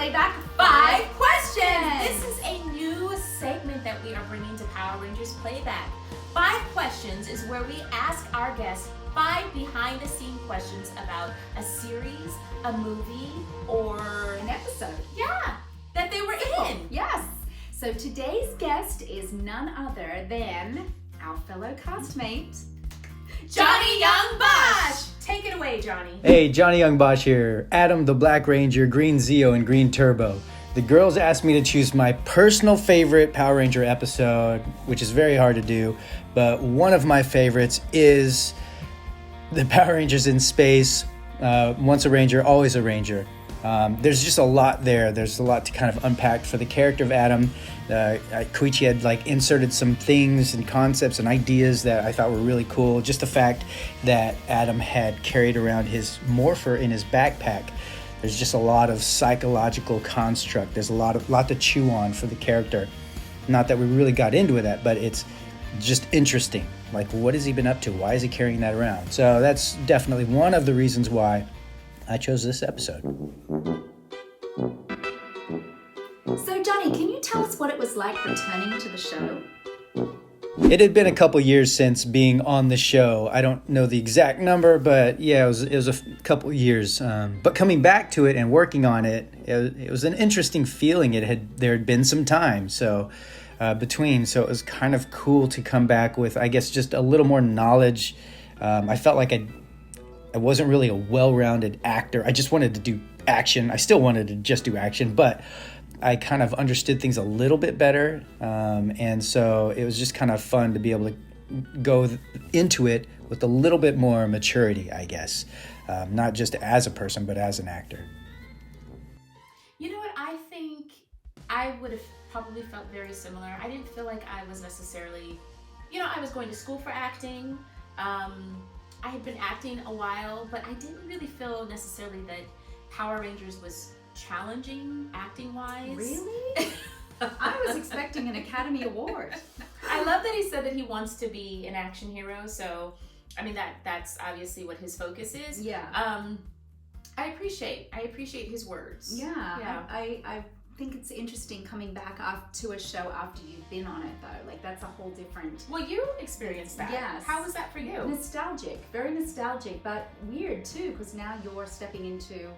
Playback 5 questions. This is a new segment that we are bringing to Power Rangers Playback. 5 questions is where we ask our guests 5 behind-the-scene questions about a series, a movie, or an episode. Yeah, that they were in. Yes. So today's guest is none other than our fellow castmate, Johnny Young Bosch. Take it away, Johnny. Hey, Johnny Young Bosch here. Adam the Black Ranger, Green Zeo, and Green Turbo. The girls asked me to choose my personal favorite Power Ranger episode, which is very hard to do, but one of my favorites is the Power Rangers in space. Once a Ranger, always a Ranger. There's just a lot there. There's a lot to kind of unpack for the character of Adam. Koichi had inserted some things and concepts and ideas that I thought were really cool. Just the fact that Adam had carried around his morpher in his backpack. There's just a lot of psychological construct. There's a lot to chew on for the character. Not that we really got into that, but it's just interesting. What has he been up to? Why is he carrying that around? So that's definitely one of the reasons why I chose this episode. So Johnny, can you tell us what it was like returning to the show? It had been a couple years since being on the show. I don't know the exact number, but yeah, it was a couple years. But coming back to it and working on it, it was an interesting feeling. There had been some time, so it was kind of cool to come back with, I guess, just a little more knowledge. I felt like I wasn't really a well-rounded actor. I just wanted to do action. I still wanted to just do action, but I kind of understood things a little bit better. And so it was just kind of fun to be able to go into it with a little bit more maturity, I guess. Not just as a person, but as an actor. You know what? I think I would have probably felt very similar. I didn't feel like I was necessarily, I was going to school for acting. I had been acting a while, but I didn't really feel necessarily that Power Rangers was challenging acting-wise. Really? I was expecting an Academy Award. I love that he said that he wants to be an action hero, so that's obviously what his focus is. Yeah. I appreciate his words. Yeah. Yeah. I think it's interesting coming back to a show after you've been on it, though. That's a whole different... Well, you experienced that. Yes. How was that for you? Nostalgic. Very nostalgic, but weird, too, because now you're stepping into...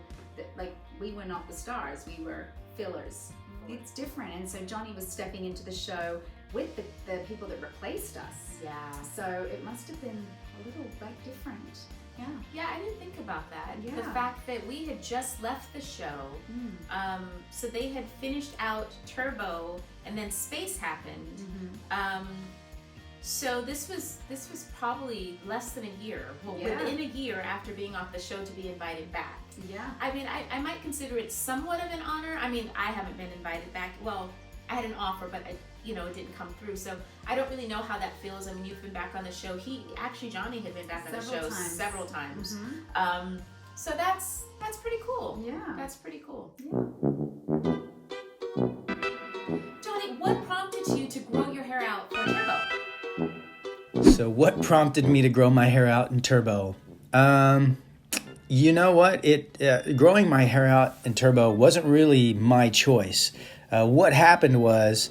we were not the stars, we were fillers. It's different, and so Johnny was stepping into the show with the people that replaced us. Yeah. So it must have been a little different. Yeah. Yeah, I didn't think about that. Yeah. The fact that we had just left the show, so they had finished out Turbo, and then Space happened. Mm-hmm. So this was probably less than a year. Well, within a year after being off the show to be invited back. Yeah. I might consider it somewhat of an honor. I haven't been invited back. Well, I had an offer, but it didn't come through. So I don't really know how that feels. You've been back on the show. Johnny had been back on the show several times. Mm-hmm. So that's pretty cool. Yeah. That's pretty cool. Yeah. Johnny, what prompted you to grow your hair out for Turbo? So what prompted me to grow my hair out in Turbo? You know what? Growing my hair out in Turbo wasn't really my choice. What happened was,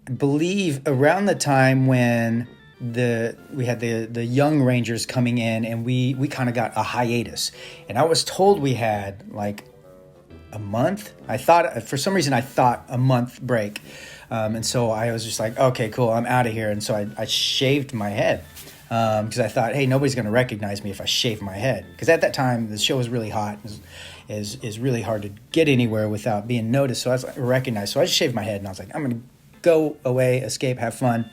I believe around the time when we had the young Rangers coming in, and we kind of got a hiatus. And I was told we had a month. For some reason I thought a month break. And so I was just like, okay, cool, I'm out of here. And so I shaved my head because I thought, hey, nobody's going to recognize me if I shave my head. Because at that time, the show was really hot. Is really hard to get anywhere without being noticed. So I was recognized. So I just shaved my head, and I was like, I'm going to go away, escape, have fun.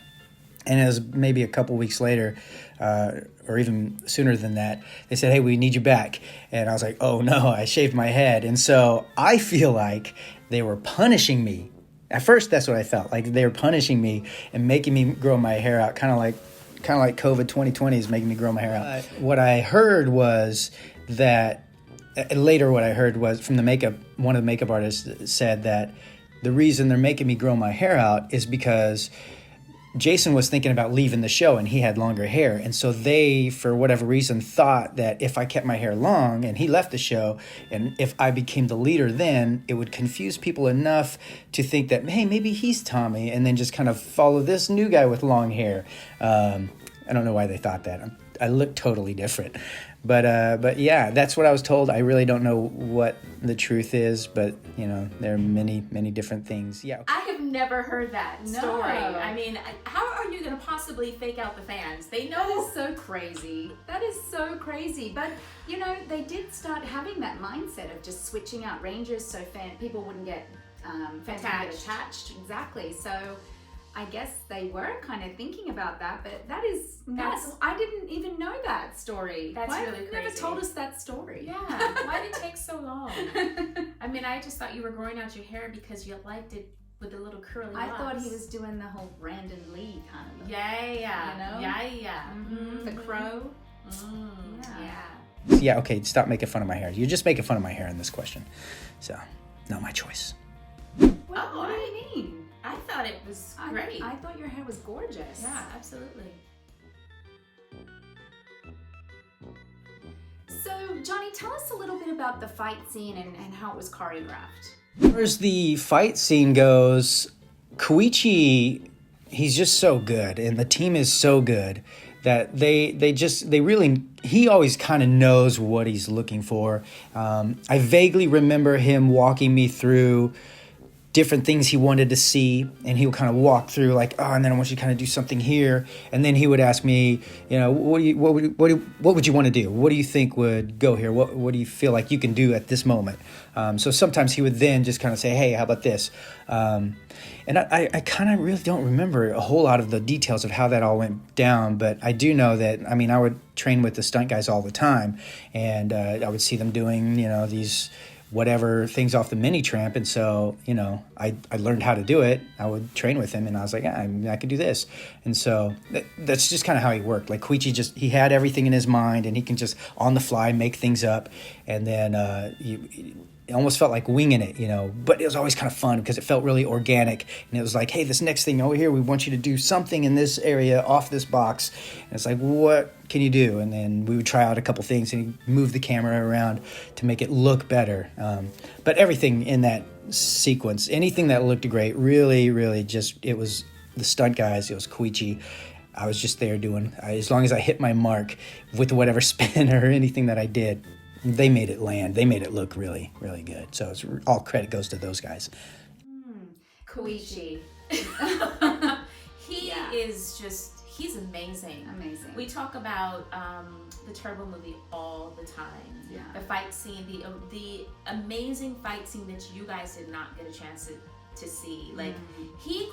And it was maybe a couple weeks later, or even sooner than that, they said, hey, we need you back. And I was like, oh, no, I shaved my head. And so I feel like they were punishing me. At first, that's what I felt. Like they were punishing me and making me grow my hair out, kind of like COVID 2020 is making me grow my hair out. What I heard was that, later what I heard was from one of the makeup artists said that the reason they're making me grow my hair out is because Jason was thinking about leaving the show and he had longer hair. And so they, for whatever reason, thought that if I kept my hair long and he left the show, and if I became the leader then, it would confuse people enough to think that, hey, maybe he's Tommy, and then just kind of follow this new guy with long hair. I don't know why they thought that. I look totally different. But yeah, that's what I was told. I really don't know what the truth is, but there are many, many different things. Yeah. I have never heard that No. story. I mean, how are you going to possibly fake out the fans? They That know. is so crazy. That is so crazy. But they did start having that mindset of just switching out Rangers so people wouldn't get fans wouldn't get attached. Exactly. So I guess they were kind of thinking about that, but that's I didn't even know that story. That's Why really have you never crazy. told us that story? Yeah. Why did it take so long? I mean, I just thought you were growing out your hair because you liked it with the little curly I locks. thought he was doing the whole Brandon Lee kind of. Yeah. You know? Yeah. Mhm. The crow. Yeah. Yeah, okay, stop making fun of my hair. You're just making fun of my hair in this question. So, not my choice. What do you mean? I thought it was great. I thought your hair was gorgeous. Yeah, absolutely. So, Johnny, tell us a little bit about the fight scene and how it was choreographed. As far as the fight scene goes, Koichi, he's just so good, and the team is so good that he always kind of knows what he's looking for. I vaguely remember him walking me through different things he wanted to see, and he would kind of walk through like, and then I want you to kind of do something here, and then he would ask me, what would you want to do? What do you think would go here? What do you feel like you can do at this moment? So sometimes he would then just kind of say, hey, how about this? And I kind of really don't remember a whole lot of the details of how that all went down, but I do know that, I would train with the stunt guys all the time, and I would see them doing, these whatever things off the mini tramp, and so I learned how to do it. I would train with him, and I was like, I could do this, and so that's just kind of how he worked. Like Koichi, he had everything in his mind, and he can just on the fly make things up, and then it almost felt like winging it, but it was always kind of fun because it felt really organic, and it was like, hey, this next thing over here, we want you to do something in this area off this box, and it's like, what can you do? And then we would try out a couple things and move the camera around to make it look better. But everything in that sequence, anything that looked great, really, really just, it was the stunt guys, it was Koichi. I was just there as long as I hit my mark with whatever spin or anything that I did, they made it land. They made it look really, really good. So all credit goes to those guys. Koichi. He's amazing. Amazing. We talk about the Turbo movie all the time. Yeah. The fight scene, the amazing fight scene that you guys did not get a chance to see. Like he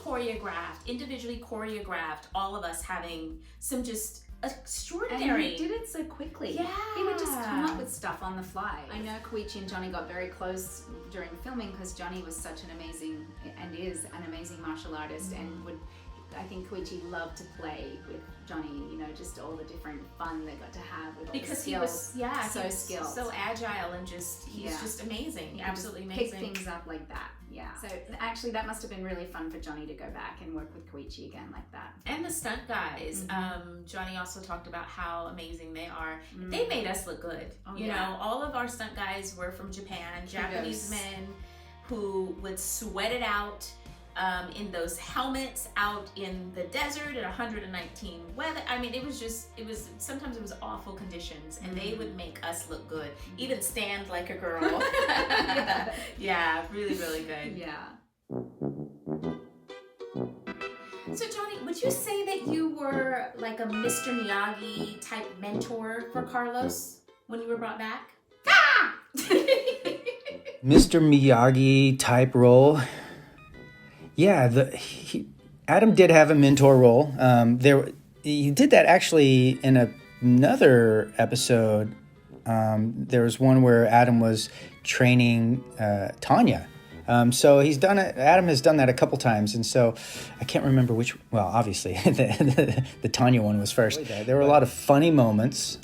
individually choreographed all of us having some just extraordinary. And he did it so quickly. Yeah. He would just come up with stuff on the fly. I know Koichi and Johnny got very close during filming because Johnny was such an amazing, and is an amazing martial artist, and I think Koichi loved to play with Johnny, just all the different fun they got to have with all Because the he skills. was skilled. so agile, and he's just amazing. He Absolutely just amazing. pick things up like that. Yeah. So actually that must have been really fun for Johnny to go back and work with Koichi again like that. And the stunt guys, Johnny also talked about how amazing they are. They made us look good. You know, all of our stunt guys were from Japan, Japanese men who would sweat it out in those helmets out in the desert at 119 weather. I mean, sometimes it was awful conditions, and they would make us look good, even stand like a girl. Yeah, really, really good. Yeah. So Johnny, would you say that you were like a Mr. Miyagi type mentor for Carlos when you were brought back? Mr. Miyagi type role. Yeah, Adam did have a mentor role. He did that actually in another episode. There was one where Adam was training Tanya. So he's done it. Adam has done that a couple times, and so I can't remember which. Well, obviously the Tanya one was first. There were a lot of funny moments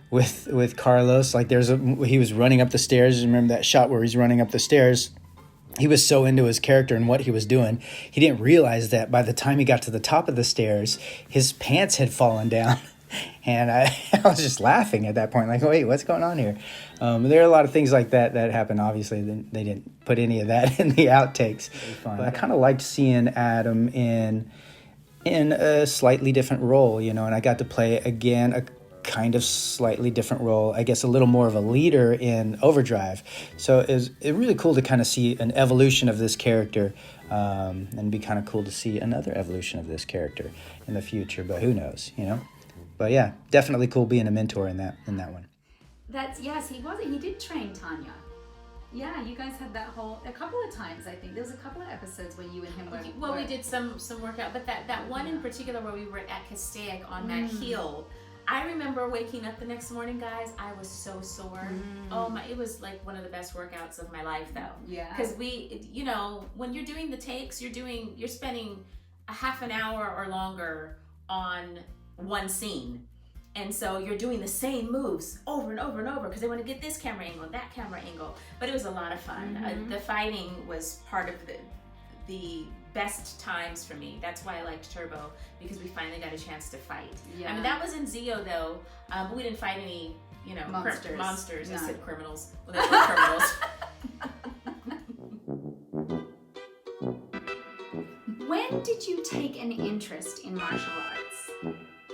with Carlos. Like he was running up the stairs. Remember that shot where he's running up the stairs? he was so into his character and what he was doing, he didn't realize that by the time he got to the top of the stairs, his pants had fallen down. And I was just laughing at that point, like, wait, what's going on here? There are a lot of things like that happen. Obviously, they didn't put any of that in the outtakes. But I kind of liked seeing Adam in a slightly different role, and I got to play, again, a kind of slightly different role, I guess a little more of a leader in Overdrive. So it's really cool to kind of see an evolution of this character, and it'd be kind of cool to see another evolution of this character in the future, but who knows, But yeah, definitely cool being a mentor in that one. Yes, he did train Tanya. Yeah, you guys had that a couple of times, I think. There was a couple of episodes where you and him were... Well, we did some workout, but that one in particular where we were at Castaic on that hill, I remember waking up the next morning, guys, I was so sore. Oh my, it was like one of the best workouts of my life, though. Yeah. Because when you're doing the takes, you're spending a half an hour or longer on one scene, and so you're doing the same moves over and over and over because they want to get this camera angle, that camera angle. But it was a lot of fun. The fighting was part of the best times for me. That's why I liked Turbo, because we finally got a chance to fight. I mean, that was in Zeo though, but we didn't fight any monsters. No. I said criminals. Well, they were criminals. When did you take an interest in martial arts?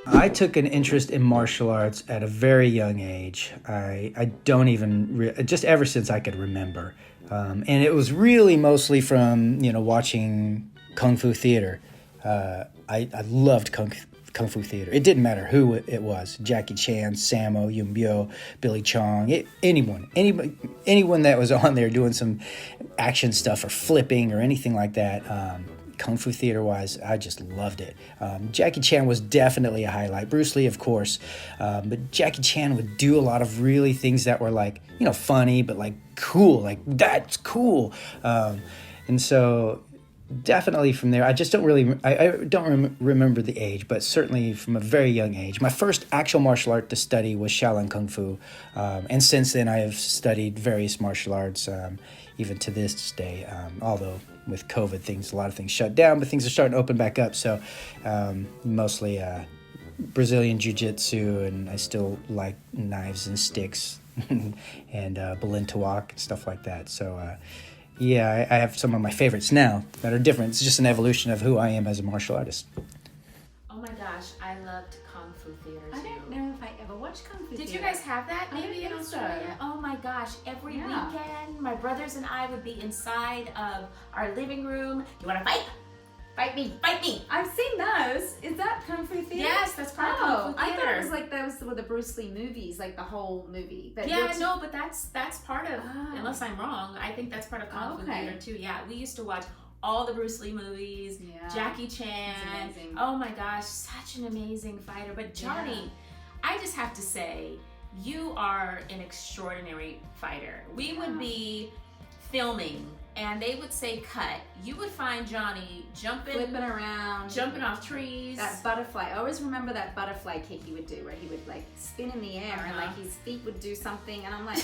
I took an interest in martial arts at a very young age. I don't even, just ever since I could remember. And it was really mostly from, watching Kung Fu theater. I loved Kung Fu theater. It didn't matter who it was. Jackie Chan, Sammo, Yuen Biao, Billy Chong, anyone that was on there doing some action stuff or flipping or anything like that. Kung Fu theater-wise, I just loved it. Jackie Chan was definitely a highlight. Bruce Lee, of course. But Jackie Chan would do a lot of really things that were like, funny, but like cool. Like, that's cool. And so definitely from there, I just don't really, I don't remember the age, but certainly from a very young age. My first actual martial art to study was Shaolin Kung Fu. And since then, I have studied various martial arts, even to this day, although with COVID, a lot of things shut down, but things are starting to open back up. So mostly Brazilian Jiu-Jitsu, and I still like knives and sticks and Balintawak and stuff like that. So yeah, I have some of my favorites now that are different. It's just an evolution of who I am as a martial artist. Oh my gosh, I loved Kung Fu theater too. I don't know if I ever watched Kung Fu Did theater. you guys have that I maybe don't in think so. Australia? Oh my gosh, every weekend my brothers and I would be inside of our living room. You want to fight? Fight me! Fight me! I've seen those. Is that Kung Fu theater? Yes, that's part of Kung Fu I theater. thought it was like those were the Bruce Lee movies, like the whole movie. But No, but that's part of, unless I'm wrong, I think that's part of Kung Fu Okay. theater too. Yeah, we used to watch all the Bruce Lee movies, Jackie Chan. It's amazing. Oh my gosh, such an amazing fighter. But Johnny, I just have to say, you are an extraordinary fighter. We would be filming and they would say cut. You would find Johnny flipping around, jumping off trees. That butterfly. I always remember that butterfly kick he would do, where he would like spin in the air and like his feet would do something, and I'm like,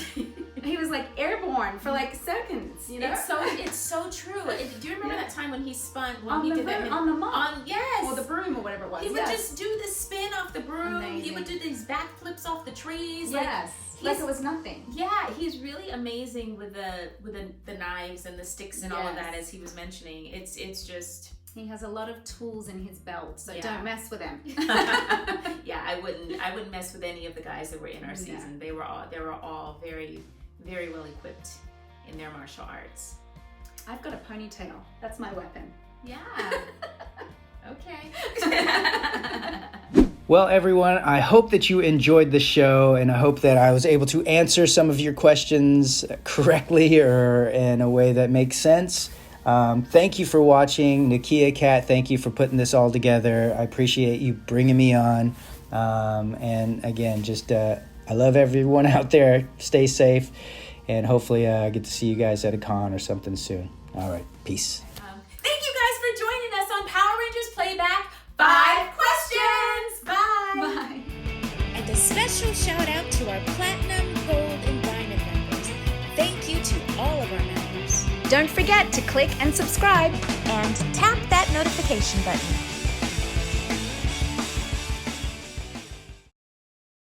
he was like airborne for like seconds. It's so true. Do you remember that time when he spun on the mop, yes, or the broom or whatever it was? He would just do the spin off the broom. Amazing. He would do these backflips off the trees. Yes. Like it was nothing. Yeah, he's really amazing with the knives and the sticks and all of that, as he was mentioning. It's just, he has a lot of tools in his belt, so don't mess with him. Yeah, I wouldn't mess with any of the guys that were in our season. They were all very, very well equipped in their martial arts. I've got a ponytail. That's my weapon. Yeah. Okay. Well, everyone, I hope that you enjoyed the show, and I hope that I was able to answer some of your questions correctly or in a way that makes sense. Thank you for watching. Nakia Cat, thank you for putting this all together. I appreciate you bringing me on. And again, just I love everyone out there. Stay safe, and hopefully I get to see you guys at a con or something soon. All right, peace. Thank you guys for joining us on Power Rangers Playback 5 Questions. Bye. Bye. And a special shout out to our Platinum, Gold, and Diamond members. Thank you to all of our members. Don't forget to click and subscribe. And tap that notification button.